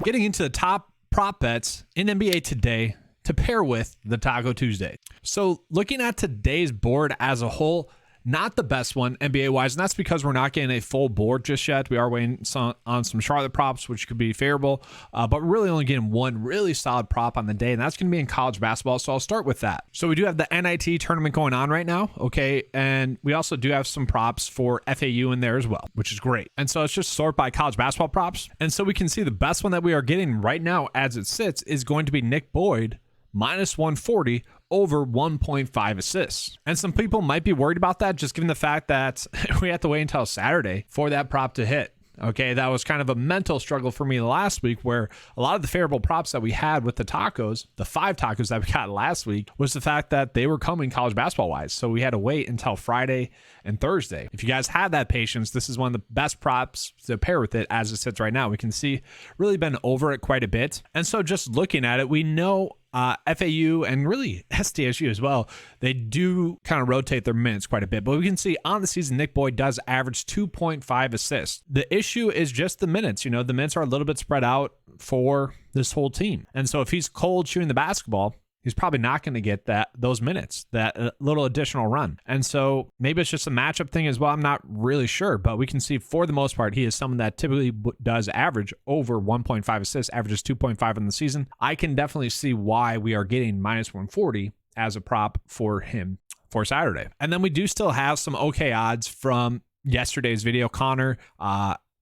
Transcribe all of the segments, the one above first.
Getting into the top prop bets in NBA today to pair with the Taco Tuesday. So looking at today's board as a whole, not the best one NBA-wise, and that's because we're not getting a full board just yet. We are waiting on some Charlotte props, which could be favorable, but we're really only getting one really solid prop on the day, and that's going to be in college basketball, so I'll start with that. So we do have the NIT tournament going on right now, okay, and we also do have some props for FAU in there as well, which is great. And so let's just sort by college basketball props, and so we can see the best one that we are getting right now as it sits is going to be Nick Boyd, minus 140 over 1.5 assists. And some people might be worried about that, just given the fact that we have to wait until Saturday for that prop to hit. Okay, that was kind of a mental struggle for me last week, where a lot of the favorable props that we had with the tacos, the 5 tacos that we got last week, was the fact that they were coming college basketball wise. So we had to wait until Friday and Thursday. If you guys had that patience, this is one of the best props to pair with it as it sits right now. We can see really been over it quite a bit. And so just looking at it, we know FAU and really SDSU as well, they do kind of rotate their minutes quite a bit. But we can see on the season, Nick Boyd does average 2.5 assists. The issue is just the minutes. You know, the minutes are a little bit spread out for this whole team. And so if he's cold shooting the basketball, he's probably not going to get those minutes, that little additional run. And so maybe it's just a matchup thing as well. I'm not really sure, but we can see for the most part, he is someone that typically does average over 1.5 assists, averages 2.5 in the season. I can definitely see why we are getting minus 140 as a prop for him for Saturday. And then we do still have some okay odds from yesterday's video. Connor,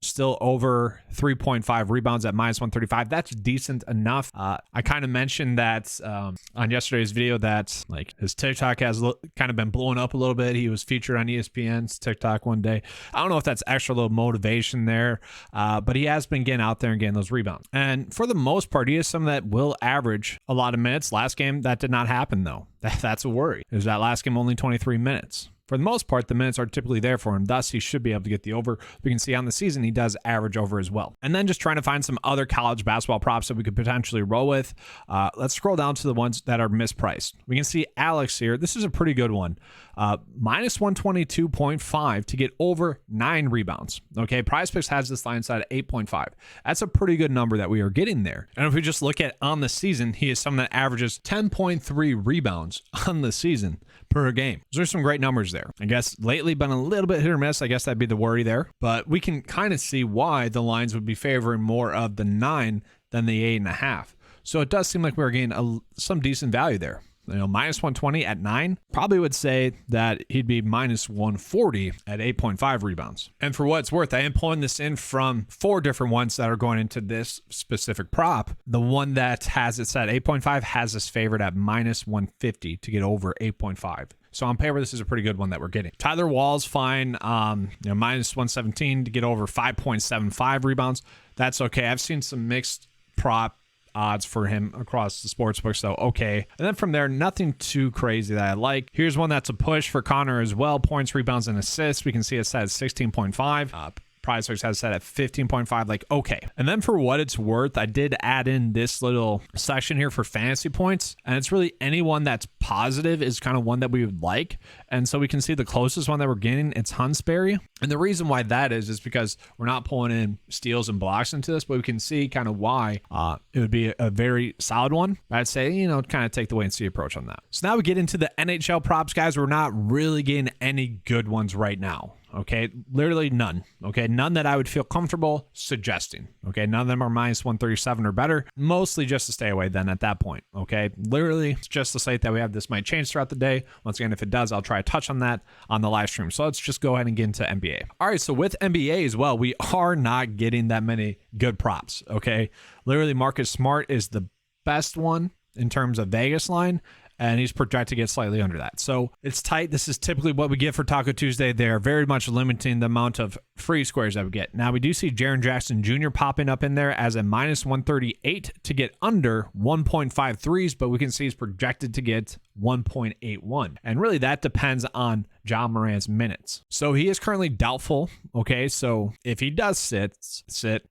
still over 3.5 rebounds at minus 135. That's decent enough. I kind of mentioned that on yesterday's video that like his TikTok has kind of been blowing up a little bit. He was featured on ESPN's TikTok one day. I don't know if that's extra little motivation there, but he has been getting out there and getting those rebounds. And for the most part, he is someone that will average a lot of minutes. Last game, that did not happen though. That's a worry. Is that last game only 23 minutes? For the most part, the minutes are typically there for him. Thus, he should be able to get the over. We can see on the season, he does average over as well. And then just trying to find some other college basketball props that we could potentially roll with. Let's scroll down to the ones that are mispriced. We can see Alex here. This is a pretty good one. Minus 122.5 to get over 9 rebounds. Okay, PrizePicks has this line set at 8.5. That's a pretty good number that we are getting there. And if we just look at on the season, he is someone that averages 10.3 rebounds on the season per game. There's some great numbers there. I guess lately been a little bit hit or miss. I guess that'd be the worry there. But we can kind of see why the lines would be favoring more of the 9 than the 8.5. So it does seem like we're getting some decent value there. You know, minus 120 at 9, probably would say that he'd be minus 140 at 8.5 rebounds. And for what it's worth, I am pulling this in from 4 different ones that are going into this specific prop. The one that has it set at 8.5 has this favored at minus 150 to get over 8.5. So on paper, this is a pretty good one that we're getting. Tyler Wall's fine, minus 117 to get over 5.75 rebounds. That's okay. I've seen some mixed prop odds for him across the sportsbook, so okay. And then from there, nothing too crazy that I like. Here's one that's a push for Connor as well. Points, rebounds, and assists. We can see it set at 16.5. PrizePicks has set at 15.5, like okay. And then for what it's worth, I did add in this little section here for fantasy points, and it's really anyone that's positive is kind of one that we would like. And so we can see the closest one that we're getting, it's Huntsberry. And the reason why that is because we're not pulling in steals and blocks into this, but we can see kind of why it would be a very solid one. I'd say, kind of take the wait and see approach on that. So now we get into the NHL props, guys. We're not really getting any good ones right now. Okay, literally none. Okay, none that I would feel comfortable suggesting. Okay, none of them are minus 137 or better. Mostly just to stay away then at that point. Okay, literally it's just the slate that we have. This might change throughout the day. Once again, if it does, I'll try to touch on that on the live stream. So let's just go ahead and get into NBA. All right, so with NBA as well, we are not getting that many good props. Okay, literally Marcus Smart is the best one in terms of Vegas line, and he's projected to get slightly under that. So it's tight. This is typically what we get for Taco Tuesday. They're very much limiting the amount of free squares that we get. Now, we do see Jaren Jackson Jr. popping up in there as a minus 138 to get under 1.5 threes, but we can see he's projected to get 1.81. And really that depends on John Morant's minutes. So he is currently doubtful. Okay, so if he does sit,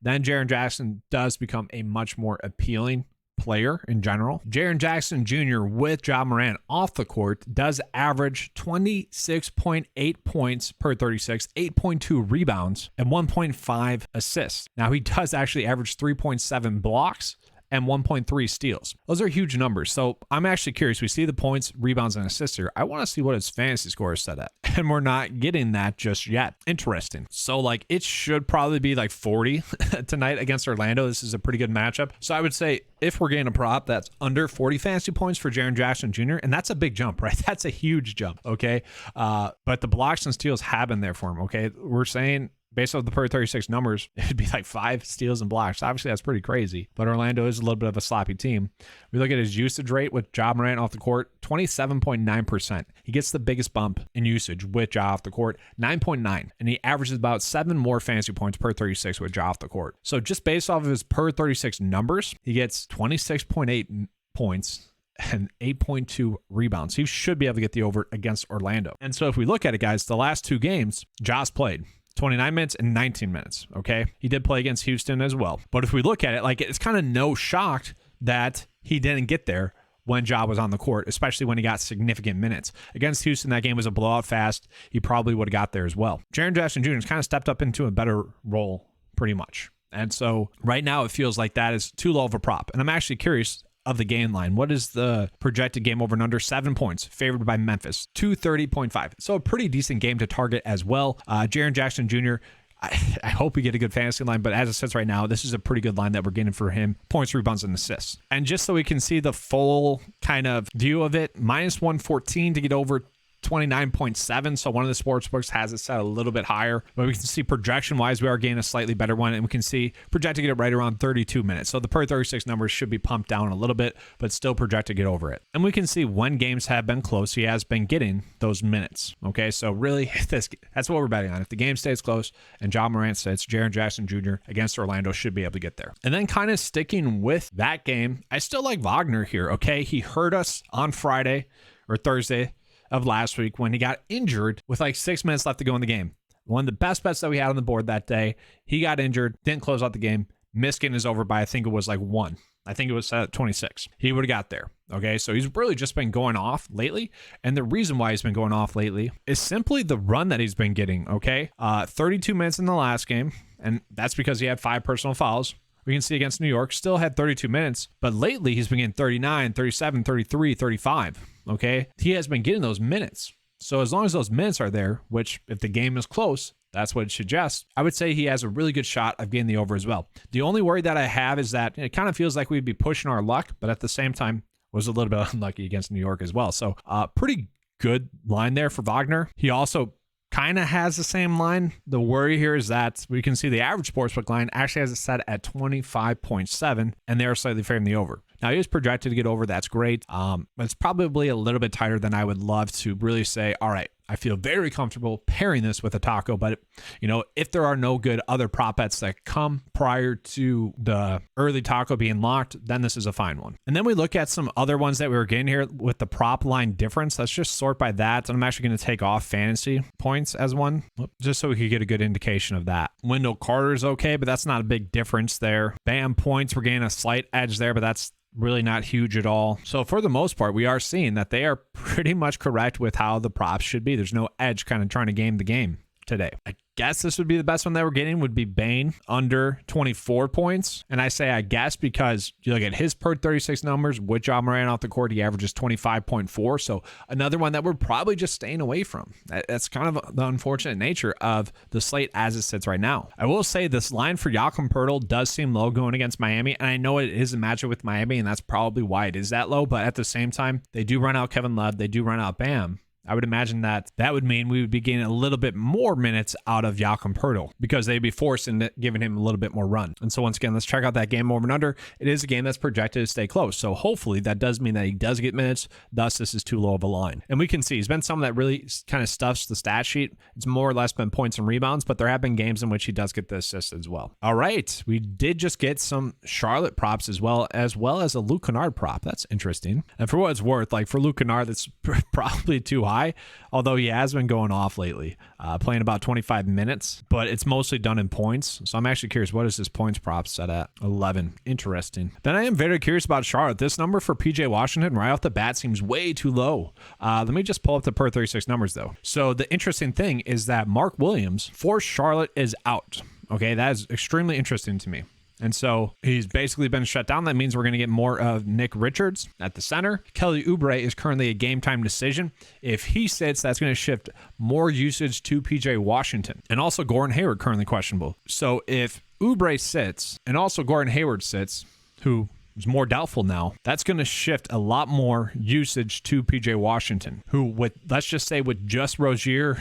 then Jaren Jackson does become a much more appealing player in general. Jaren Jackson Jr. with Ja Morant off the court does average 26.8 points per 36, 8.2 rebounds, and 1.5 assists. Now, he does actually average 3.7 blocks and 1.3 steals. Those are huge numbers. So I'm actually curious. We see the points, rebounds, and assists here. I want to see what his fantasy score is set at. And we're not getting that just yet. Interesting. So like it should probably be like 40 tonight against Orlando. This is a pretty good matchup. So I would say if we're getting a prop that's under 40 fantasy points for Jaren Jackson Jr., and that's a big jump, right? That's a huge jump, okay? But the blocks and steals have been there for him, okay? We're saying based off the per 36 numbers, it'd be like 5 steals and blocks. Obviously, that's pretty crazy, but Orlando is a little bit of a sloppy team. We look at his usage rate with Ja Morant off the court, 27.9%. He gets the biggest bump in usage with Ja off the court, 9.9, and he averages about 7 more fantasy points per 36 with Ja off the court. So just based off of his per 36 numbers, he gets 26.8 points and 8.2 rebounds. He should be able to get the over against Orlando. And so if we look at it, guys, the last 2 games, Ja's played 29 minutes and 19 minutes, okay? He did play against Houston as well. But if we look at it, like it's kind of no shock that he didn't get there when Ja was on the court, especially when he got significant minutes. Against Houston, that game was a blowout fast. He probably would have got there as well. Jaren Jackson Jr. has kind of stepped up into a better role pretty much. And so right now it feels like that is too low of a prop. And I'm actually curious of the game line. What is the projected game over and under? 7 points, favored by Memphis, 230.5. So a pretty decent game to target as well. Jaren Jackson Jr., I hope we get a good fantasy line, but as it sits right now, this is a pretty good line that we're getting for him. Points, rebounds, and assists. And just so we can see the full kind of view of it, minus 114 to get over 29.7. So one of the sports books has it set a little bit higher, but we can see projection wise, we are getting a slightly better one, and we can see projected to get it right around 32 minutes. So the per 36 numbers should be pumped down a little bit, but still projected to get over it. And we can see when games have been close, he has been getting those minutes. Okay. So really that's what we're betting on. If the game stays close and Ja Morant sits, Jaren Jackson Jr. against Orlando should be able to get there. And then kind of sticking with that game, I still like Wagner here. Okay. He hurt us on Friday or Thursday of last week when he got injured with like 6 minutes left to go in the game. One of the best bets that we had on the board that day. He got injured, didn't close out the game, missed getting his over by, I think it was like 1. I think it was set at 26. He would have got there. Okay, so he's really just been going off lately. And the reason why he's been going off lately is simply the run that he's been getting. Okay, 32 minutes in the last game. And that's because he had 5 personal fouls. We can see against New York, still had 32 minutes, but lately he's been getting 39, 37, 33, 35, okay? He has been getting those minutes. So as long as those minutes are there, which if the game is close, that's what it suggests, I would say he has a really good shot of getting the over as well. The only worry that I have is that it kind of feels like we'd be pushing our luck, but at the same time, was a little bit unlucky against New York as well. So pretty good line there for Wagner. He also kind of has the same line. The worry here is that we can see the average sportsbook line actually has it set at 25.7, and they're slightly favoring the over. Now, he is projected to get over. That's great. But it's probably a little bit tighter than I would love to really say, all right, I feel very comfortable pairing this with a taco. But, if there are no good other prop bets that come prior to the early taco being locked, then this is a fine one. And then we look at some other ones that we were getting here with the prop line difference. Let's just sort by that. And I'm actually going to take off fantasy points as one, just so we could get a good indication of that. Wendell Carter is okay, but that's not a big difference there. Bam points, we're getting a slight edge there, but that's really not huge at all. So for the most part, we are seeing that they are pretty much correct with how the props should be. There's no edge kind of trying to game the game today. I guess this would be the best one that we're getting would be Bane under 24 points. And I say I guess because you look at his per 36 numbers with Ja Morant off the court, he averages 25.4. So another one that we're probably just staying away from. That's kind of the unfortunate nature of the slate as it sits right now. I will say this line for Jakob Poeltl does seem low going against Miami. And I know it is a matchup with Miami, and that's probably why it is that low. But at the same time, they do run out Kevin Love. They do run out Bam. I would imagine that would mean we would be getting a little bit more minutes out of Jakob Poeltl because they'd be forced into giving him a little bit more run. And so once again, let's check out that game over and under. It is a game that's projected to stay close. So hopefully that does mean that he does get minutes. Thus, this is too low of a line. And we can see he's been someone that really kind of stuffs the stat sheet. It's more or less been points and rebounds, but there have been games in which he does get the assists as well. All right. We did just get some Charlotte props as well as a Luke Kennard prop. That's interesting. And for what it's worth, like for Luke Kennard, that's probably too high. high, although he has been going off lately, playing about 25 minutes, but it's mostly done in points. So I'm actually curious, what is his points prop set at? 11. Interesting. Then I am very curious about Charlotte. This number for PJ Washington right off the bat seems way too low. Let me just pull up the per 36 numbers though. So the interesting thing is that Mark Williams for Charlotte is out. Okay, that is extremely interesting to me. And so he's basically been shut down. That means we're going to get more of Nick Richards at the center. Kelly Oubre is currently a game time decision. If he sits, that's going to shift more usage to PJ Washington. And also Gordon Hayward currently questionable. So if Oubre sits and also Gordon Hayward sits, who is more doubtful now, that's going to shift a lot more usage to PJ Washington, who with, let's just say with just Rozier,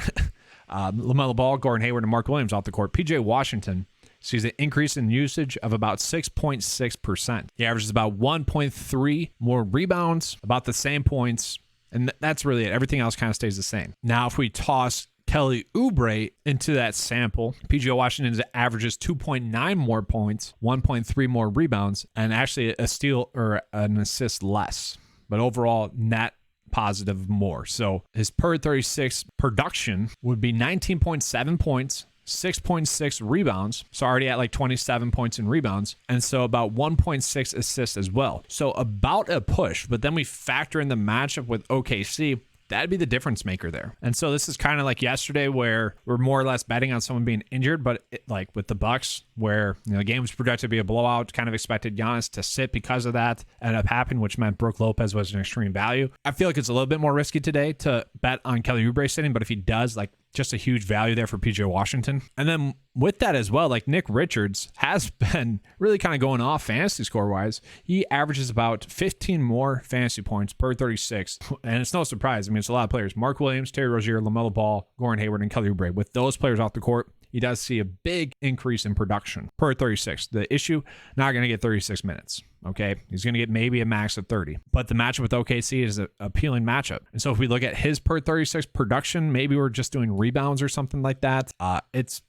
LaMelo Ball, Gordon Hayward, and Mark Williams off the court, PJ Washington sees an increase in usage of about 6.6%. He averages about 1.3 more rebounds, about the same points, and that's really it. Everything else kind of stays the same. Now, if we toss Kelly Oubre into that sample, PJ Washington averages 2.9 more points, 1.3 more rebounds, and actually a steal or an assist less. But overall, net positive more. So his per 36 production would be 19.7 points, 6.6 rebounds, so already at like 27 points in rebounds, and so about 1.6 assists as well. So about a push, but then we factor in the matchup with OKC, that'd be the difference maker there. And so this is kind of like yesterday where we're more or less betting on someone being injured, but like with the Bucks where the game was projected to be a blowout, kind of expected Giannis to sit because of that, ended up happening, which meant Brook Lopez was an extreme value. I feel like it's a little bit more risky today to bet on Kelly Oubre sitting, but if he does, like just a huge value there for PJ Washington. And then with that as well, like Nick Richards has been really kind of going off fantasy score wise. He averages about 15 more fantasy points per 36. And it's no surprise. I mean, it's a lot of players. Mark Williams, Terry Rozier, LaMelo Ball, Gordon Hayward, and Kelly Oubre. With those players off the court, he does see a big increase in production per 36. The issue, not going to get 36 minutes. Okay, he's going to get maybe a max of 30, but the matchup with OKC is an appealing matchup. And so if we look at his per 36 production, maybe we're just doing rebounds or something like that. It's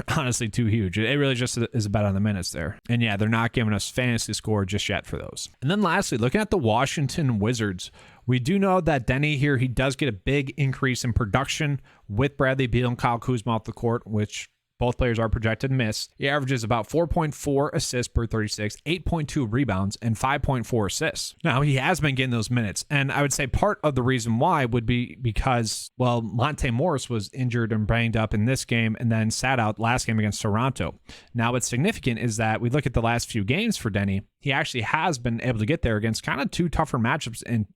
honestly too huge. It really just is a bet on the minutes there. And yeah, they're not giving us fantasy score just yet for those. And then lastly, looking at the Washington Wizards, we do know that Denny here, he does get a big increase in production with Bradley Beal and Kyle Kuzma off the court, which both players are projected to miss. He averages about 4.4 assists per 36, 8.2 rebounds, and 5.4 assists. Now, he has been getting those minutes, and I would say part of the reason why would be because, well, Monte Morris was injured and banged up in this game and then sat out last game against Toronto. Now, what's significant is that we look at the last few games for Denny, he actually has been able to get there against kind of two tougher matchups in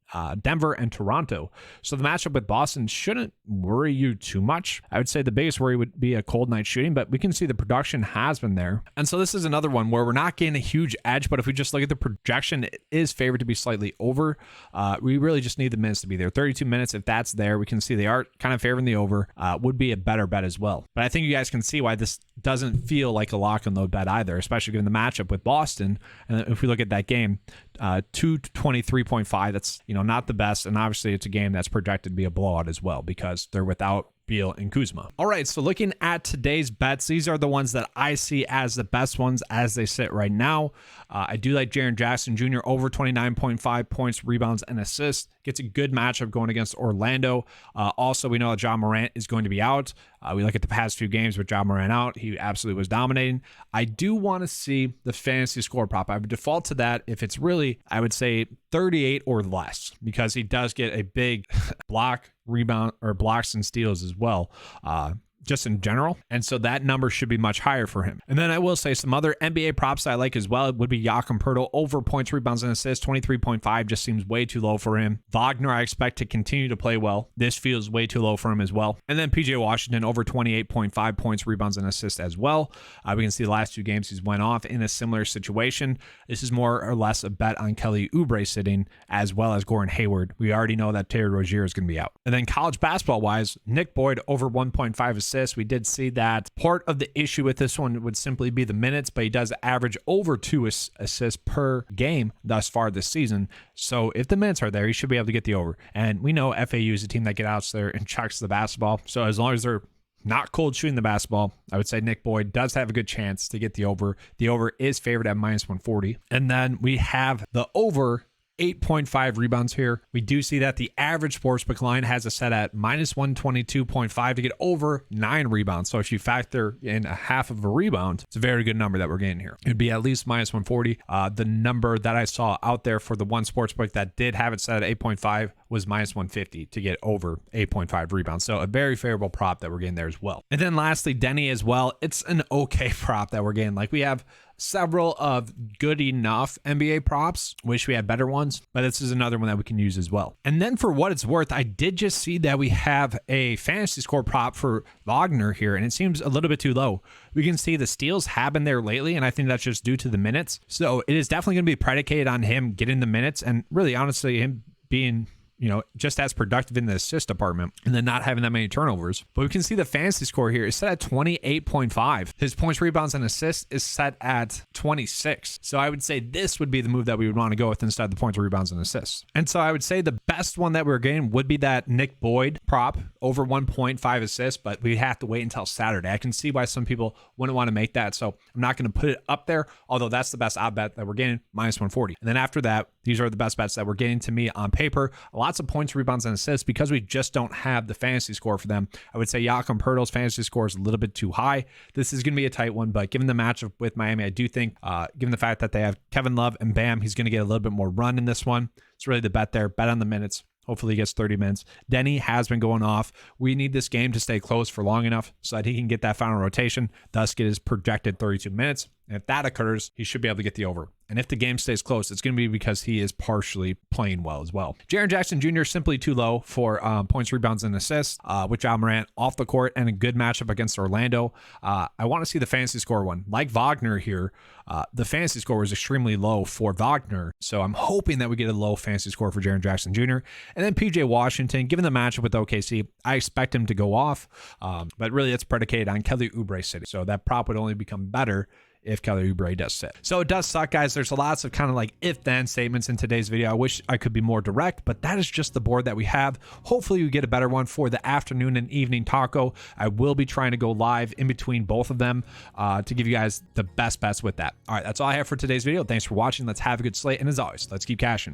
Denver and Toronto. So the matchup with Boston shouldn't worry you too much. I would say the biggest worry would be a cold night shooting, but we can see the production has been there. And so this is another one where we're not getting a huge edge, but if we just look at the projection, it is favored to be slightly over. We really just need the minutes to be there. 32 minutes, if that's there, we can see they are kind of favoring the over, would be a better bet as well. But I think you guys can see why this doesn't feel like a lock and load bet either, especially given the matchup with Boston. And if we look at that game, 223.5, that's not the best, and obviously it's a game that's projected to be a blowout as well because they're without Beal and Kuzma. All right, so looking at today's bets, these are the ones that I see as the best ones as they sit right now. I do like Jaren Jackson Jr. over 29.5 points, rebounds, and assists. Gets a good matchup going against Orlando. Also, we know that Ja Morant is going to be out. We look at the past few games with Ja Morant out. He absolutely was dominating. I do want to see the fantasy score prop. I would default to that if it's really, I would say 38 or less, because he does get a big block, rebound, or blocks and steals as well. Just in general. And so that number should be much higher for him. And then I will say some other NBA props I like as well would be Jakob Poeltl over points, rebounds, and assists. 23.5 just seems way too low for him. Wagner, I expect to continue to play well. This feels way too low for him as well. And then PJ Washington over 28.5 points, rebounds, and assists as well. We can see the last two games he's went off in a similar situation. This is more or less a bet on Kelly Oubre sitting as well as Gordon Hayward. We already know that Terry Rozier is going to be out. And then college basketball wise, Nick Boyd over 1.5 assists. We did see that part of the issue with this one would simply be the minutes, but he does average over 2 assists per game thus far this season. So if the minutes are there, he should be able to get the over. And we know FAU is a team that gets out there and chucks the basketball. So as long as they're not cold shooting the basketball, I would say Nick Boyd does have a good chance to get the over. The over is favored at -140. And then we have the over 8.5 rebounds here. We do see that the average sportsbook line has a set at -122.5 to get over 9 rebounds. So if you factor in a half of a rebound, it's a very good number that we're getting here. It'd be at least -140. The number that I saw out there for the one sportsbook that did have it set at 8.5 was -150 to get over 8.5 rebounds. So a very favorable prop that we're getting there as well. And then lastly, Denny as well. It's an okay prop that we're getting. Like, we have several of good enough NBA props. Wish we had better ones, but this is another one that we can use as well. And then for what it's worth, I did just see that we have a fantasy score prop for Wagner here, and it seems a little bit too low. We can see the steals have been there lately, and I think that's just due to the minutes. So it is definitely going to be predicated on him getting the minutes, and really honestly him being, you know, just as productive in the assist department and then not having that many turnovers. But we can see the fantasy score here is set at 28.5. His points, rebounds, and assists is set at 26. So I would say this would be the move that we would want to go with instead of the points, rebounds, and assists. And so I would say the best one that we're getting would be that Nick Boyd prop over 1.5 assists, but we have to wait until Saturday. I can see why some people wouldn't want to make that. So I'm not going to put it up there, although that's the best odd bet that we're getting, -140. And then after that, these are the best bets that we're getting to me on paper. Lots of points, rebounds, and assists because we just don't have the fantasy score for them. I would say Jakob Poeltl's fantasy score is a little bit too high. This is going to be a tight one, but given the matchup with Miami, I do think, given the fact that they have Kevin Love and Bam, he's going to get a little bit more run in this one. It's really the bet there. Bet on the minutes. Hopefully he gets 30 minutes. Denny has been going off. We need this game to stay close for long enough so that he can get that final rotation, thus get his projected 32 minutes. And if that occurs, he should be able to get the over. And if the game stays close, it's going to be because he is partially playing well as well. Jaren Jackson Jr. simply too low for points, rebounds, and assists with Ja Morant off the court and a good matchup against Orlando. I want to see the fantasy score one. Like Wagner here, the fantasy score was extremely low for Wagner. So I'm hoping that we get a low fantasy score for Jaren Jackson Jr. And then PJ Washington, given the matchup with OKC, I expect him to go off. But really it's predicated on Kelly Oubre sitting. So that prop would only become better if Kelly Oubre does sit. So it does suck, guys. There's lots of kind of like if-then statements in today's video. I wish I could be more direct, but that is just the board that we have. Hopefully you get a better one for the afternoon and evening taco. I will be trying to go live in between both of them to give you guys the best bets with that. All right, that's all I have for today's video. Thanks for watching. Let's have a good slate. And as always, let's keep cashing.